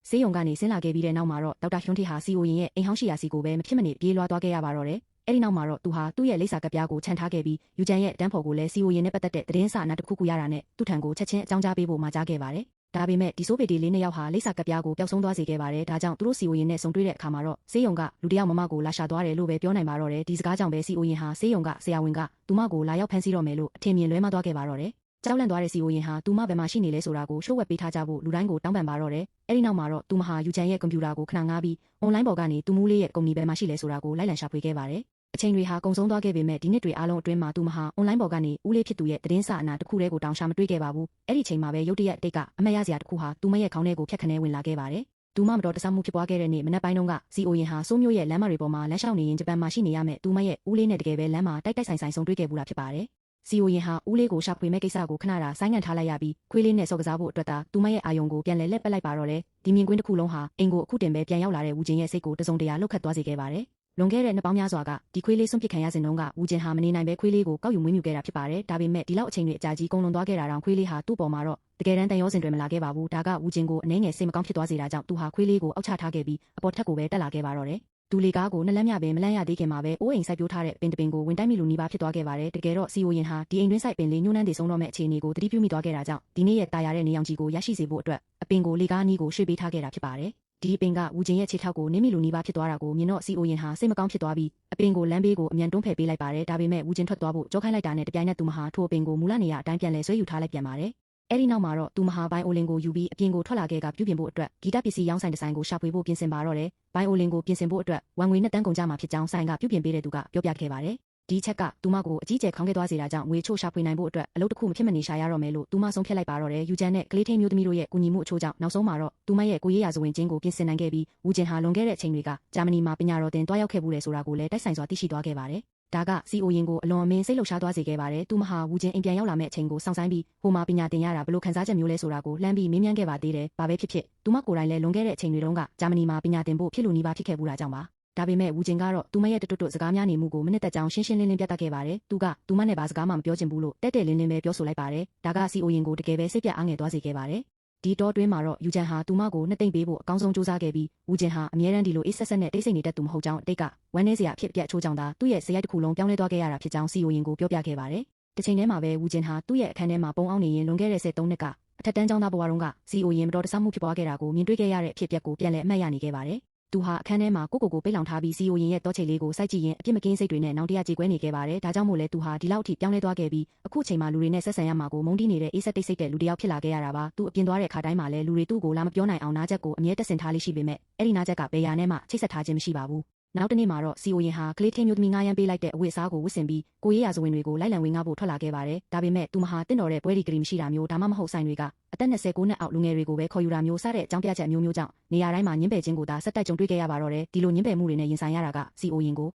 ဆေးရုံကနေဆင်းလာခဲ့ပြီးတဲ့နောက်မှာတော့ဒေါက်တာဟွန်းထေးဟာ CEO ရင်ရဲ့အိမ်ဟောင်းရှိရာစီကိုပဲမဖြစ်မနေပြေးလွှားသွားခဲ့ရပါတော့တယ်။အဲဒီနောက်မှာတော့သူဟာသူ့ရဲ့လိပ်စာကပ်ပြားကိုခြံထားခဲ့ပြီးယူဂျန်ရဲ့တန်းဖော်ကိုလည်း CEO ရင်နဲ့ပတ်သက်တဲ့သတင်းစာအနာတစ်ခုခုရတာနဲ့သူ့ထံကိုချက်ချင်းအကြောင်းကြားပေးဖို့မှာကြားခဲ့ပါတယ်။ဒါပေမဲ့ဒီဆိုးပေတီလေးနှစ်ယောက်ဟာလိပ်စာကပ်ပြားကိုပျောက်ဆုံးသွားစေခဲ့ပါတယ်။ဒါကြောင့်သူတို့ CEO ရင်နဲ့ဆုံတွေ့တဲ့အခါမှာတော့ဆေးရုံကလူတစ်ယောက်မမကိုလာရှာသွားတယ်လို့ပဲပြောနိုင်ပါတော့တယ်။ဒီစကားကြောင့်ပဲ CEO ရင်ဟာဆေးရုံကဆရာဝန်ကသူမကိုလာရောက်ဖမ်းဆီးတော့မယ်လို့အထင်မြင်လွဲမှားသွားခဲ့ပါတော့တယ်။ကြောက်လန့်သွားတဲ့ CEO ရင်ဟာသူမဘယ်မှာရှိနေလဲဆိုတာကိုရှုပ်ဝက်ပေးထားကြဖို့လူတိုင်းကိုတောင်းပန်ပါတော့တယ်။အဲဒီနောက်မှာတော့သူမဟာယူဂျန်ရဲ့ကွန်ပျူတာကိုခဏငှားပြီးအွန်လိုင်းပေါ်ကနေသူမူးလေးရဲ့ကုမ္ပဏီဘယ်မှာရှိလဲဆိုတာကိုလိုက်လံရှာဖွေခဲ့ပါတယ်။အချိန်တွေဟာကုန်ဆုံးသွားခဲ့ပေမဲ့ဒီနှစ်တွေအားလုံးအတွင်းမှာသူမဟာအွန်လိုင်းပေါ်ကနေဦးလေးဖြစ်သူရဲ့သတင်းစာအနာတစ်ခုတည်းကိုတောင်ရှာမတွေ့ခဲ့ပါဘူး။အဲ့ဒီချိန်မှာပဲရုတ်တရက်အတိတ်ကအမတ်ရစရာတစ်ခုဟာသူမရဲ့ခေါင်းထဲကိုဖြတ်ခနဲဝင်လာခဲ့ပါတယ်။သူမမတော်တဆမှုဖြစ်ပွားခဲ့တဲ့နေ့မနက်ပိုင်းတုန်းက CEO ရင်ဟာစိုးမျိုးရဲ့လမ်းမတွေပေါ်မှာလမ်းလျှောက်နေရင်ဂျပန်မှာရှိနေရမယ်သူမရဲ့ဦးလေးနဲ့တကယ်ပဲလမ်းမှာတိုက်ဆိုင်ဆုံတွေ့ခဲ့ဘူးတာဖြစ်ပါတယ်။ CEO ရင်ဟာဦးလေးကိုရှာဖွေမဲ့ကိစ္စကိုခဏတာဆိုင်းငံ့ထားလိုက်ရပြီးခွေးလေးနဲ့စော်ကစားဖို့အတွက်သာသူမရဲ့အာယုံကိုပြန်လဲလှည့်ပက်လိုက်ပါတော့တယ်။ဒီမြင်ကွင်းတစ်ခုလုံးဟာအိမ်ကိုအခုတင်ပဲပြန်ရောက်လာတဲ့ဝူဂျင်ရဲ့စိတ်ကိုတစုံတရာလှုပ်ခတ်သွားစေခဲ့ပါတယ်။လွန်ခဲ့တဲ့နှစ်ပေါင်းများစွာကဒီခွေးလေးဆွန့်ပစ်ခံရစဉ်တုန်းကဝူဂျင်ဟာမနေနိုင်ပဲခွေးလေးကိုကောက်ယူမွေးမြူခဲ့တာဖြစ်ပါတယ်။ဒါပေမဲ့ဒီလောက်အချိန်တွေအကြာကြီးကုန်လွန်သွားခဲ့တာတောင်ခွေးလေးဟာသူ့ပေါ်မှာတော့တကယ်တမ်းတန်ရောစင်တွေမလာခဲ့ပါဘူး။ဒါကဝူဂျင်ကိုအနှဲငယ်စိတ်မကောင်းဖြစ်သွားစေတာကြောင့်သူဟာခွေးလေးကိုအောက်ချထားခဲ့ပြီးအပေါ်ထက်ကိုပဲတက်လာခဲ့ပါတော့တယ်။သူလေကားကိုနှစ်လမ်းမြပင်မလန့်ရသေးခင်မှာပဲအိုးအိမ်စိုက်ပျိုးထားတဲ့ပင်တပင်ကိုဝင်တိုက်မိလူနီးပါးဖြစ်သွားခဲ့ပါတယ်။တကယ်တော့ CEO ရင်ဟာဒီအိမ်တွင်းစိုက်ပင်လေးညှိုးနှမ်းတည်ဆုံးတော့မဲ့အခြေအနေကိုသတိပြုမိသွားခဲ့တာကြောင့်ဒီနေ့ရဲ့တာယာတဲ့နေရောင်ခြည်ကိုရရှိစေဖို့အတွက်အပင်ကိုလေကားအနီးကိုရွှေ့ပေးထားခဲ့တာဖြစ်ပါတယ်။ဒီအပင်ကဝူဂျင်ရဲ့ခြေထောက်ကိုနင်းမိလူနီးပါးဖြစ်သွားတာကိုမြင်တော့ CEO ရင်ဟာစိတ်မကောင်းဖြစ်သွားပြီးအပင်ကိုလမ်းဘေးကိုအမြန်တွန်းဖယ်ပေးလိုက်ပါတယ်။ဒါပေမဲ့ဝူဂျင်ထွက်သွားဖို့ကြောခိုင်းလိုက်တာနဲ့တပြိုင်နက်သူမဟာထိုအပင်ကိုမူလနေရာအတိုင်းပြန်လဲဆွဲယူထားလိုက်ပြန်ပါတယ်။အဲဒီနောက်မှာတော့သူမဟာဘိုင်အိုလင်ကိုယူပြီးအပြင်ကိုထွက်လာခဲ့ကပြုပြင်ဖို့အတွက်ဂီတပစ္စည်းရောင်းဆိုင်ဒီဇိုင်းကိုရှာဖွေဖို့ပြင်ဆင်ပါတော့တယ်။ဘိုင်အိုလင်ကိုပြင်ဆင်ဖို့အတွက်ဝန်ငွေ2တန်းကုန်ကြမှာဖြစ်ကြောင်းဆိုင်ကပြုပြင်ပေးတဲ့သူကပြောပြခဲ့ပါတယ်။ဒီချက်ကသူမကိုအကြီးကျယ်ခေါင်းခဲ့သွားစေတာကြောင့်ငွေချို့ရှာဖွေနိုင်ဖို့အတွက်အလုပ်တစ်ခုမဖြစ်မနေရှာရတော့မယ်လို့သူမဆုံးဖြတ်လိုက်ပါတော့တယ်။ယူဂျန်နဲ့ကလေးထိန်မျိုးသမီးတို့ရဲ့ကူညီမှုအချို့ကြောင့်နောက်ဆုံးမှာတော့သူမရဲ့ကိုရေးရာဇဝင်ချင်းကိုပြင်ဆင်နိုင်ခဲ့ပြီးဝူဂျင်ဟာလွန်ခဲ့တဲ့အချိန်တွေကဂျာမနီမှာပညာတော်သင်တွားရောက်ခဲ့မှုလေဆိုတာကိုလည်းတိုက်ဆိုင်စွာသိရှိသွားခဲ့ပါတယ်။ဒါက CEO ရင်ကိုအလွန်အမင်းစိတ်လှုပ်ရှားသွားစေခဲ့ပါတယ်။သူမဟာဝူဂျင်အိမ်ပြန်ရောက်လာမဲ့အချိန်ကိုစောင့်ဆိုင်းပြီးဟိုမှာပညာသင်ရတာဘလို့ခံစားချက်မျိုးလဲဆိုတာကိုလှမ်းပြီးမေးမြန်းခဲ့ပါသေးတယ်။ဘာပဲဖြစ်ဖြစ်သူမကိုယ်တိုင်လည်းလွန်ခဲ့တဲ့အချိန်တွေတုန်းကဂျာမနီမှာပညာသင်ဖို့ဖြစ်လို့နီးပါးဖြစ်ခဲ့ဘူးတာကြောင့်ပါ။ဒါပေမဲ့ဝူဂျင်ကတော့သူမရဲ့တွတ်စကားများနေမှုကိုမနစ်သက်ကြောင်းရှင်းရှင်းလင်းလင်းပြသခဲ့ပါတယ်။သူကသူမနဲ့ဘာစကားမှမပြောချင်ဘူးလို့တဲ့လင်းလင်းပဲပြောဆိုလိုက်ပါတယ်။ဒါက CEO ရင်ကိုတကယ်ပဲစိတ်ပြအားငယ်သွားစေခဲ့ပါတယ်။ဒီတော့တွင်းမှာတော့ယူဂျန်ဟာသူမကိုနှစ်သိမ့်ပေးဖို့အကောင်းဆုံးစူးစမ်းခဲ့ပြီးဝူဂျင်ဟာအမြဲတမ်းဒီလိုအေးဆက်ဆက်နဲ့တိတ်ဆိတ်နေတတ်သူမဟုတ်ကြောင်းအတိတ်ကဝမ်းနည်းစရာအဖြစ်အပျက်ချိုးကြောင်းသာသူ့ရဲ့စရိုက်တစ်ခုလုံးပြောင်းလဲသွားခဲ့ရတာဖြစ်ကြောင်း CEO ရင်ကိုပြောပြခဲ့ပါတယ်။တစ်ချိန်တည်းမှာပဲဝူဂျင်ဟာသူ့ရဲ့အခန်းထဲမှာပုံအောင်နေရင်လွန်ခဲ့တဲ့73နှစ်ကအထက်တန်းကျောင်းသားဘဝတုန်းက CEO ရင်မတော်တဆမှုဖြစ်ပွားခဲ့တာကိုမြင်တွေ့ခဲ့ရတဲ့အဖြစ်အပျက်ကိုပြန်လည်အမှတ်ရနေခဲ့ပါတယ်။သူဟာအခန်းထဲမှာကိုပိတ်လောင်ထားပြီး CEO ရင်ရဲ့တောချိတ်လေးကိုစိုက်ကြည့်ရင်အပြစ်မကင်းစိတ်တွေနဲ့နောင်တရကြေကွဲနေခဲ့ပါတယ်။ဒါကြောင့်မို့လဲသူဟာဒီလောက်အထိပြောင်းလဲသွားခဲ့ပြီးအခုချိန်မှာလူတွေနဲ့ဆက်ဆံရမှာကိုမုန်းတီးနေတဲ့အေးဆက်တိတ်ဆိတ်တဲ့လူတစ်ယောက်ဖြစ်လာခဲ့ရတာပါ။သူအပြင်သွားတဲ့ခါတိုင်းမှာလဲလူတွေသူ့ကိုလာမပြောနိုင်အောင်နားချက်ကိုအမြဲတက်ဆင်ထားလေးရှိပေမဲ့အဲ့ဒီနားချက်ကဘယ်ရာနဲ့မှချိတ်ဆက်ထားခြင်းမရှိပါဘူး။နောက်တနေ့မှာတော့ CEO ရင်ဟာကလေးထင်းမျိုးသမီးငားရမ်းပေးလိုက်တဲ့အဝတ်အစားကိုဝတ်ဆင်ပြီးကိုရေးရာဇဝင်တွေကိုလိုက်လံဝင်ငှားဖို့ထွက်လာခဲ့ပါတယ်။ဒါပေမဲ့သူမဟာတင့်တော်တဲ့ပွဲဒီဂရီမရှိတာမျိုးဒါမှမဟုတ်ဆိုင်တွေကအသက်29နှစ်အောက်လူငယ်တွေကိုပဲခေါ်ယူတာမျိုးစတဲ့အကြောင်းပြချက်မျိုးကြောင့်နေရာတိုင်းမှာညှင်းပယ်ခြင်းကိုသာဆက်တိုက်ကြုံတွေ့ခဲ့ရပါတော့တယ်။ဒီလိုညှင်းပယ်မှုတွေနဲ့ရင်ဆိုင်ရတာက CEO ရင်ကို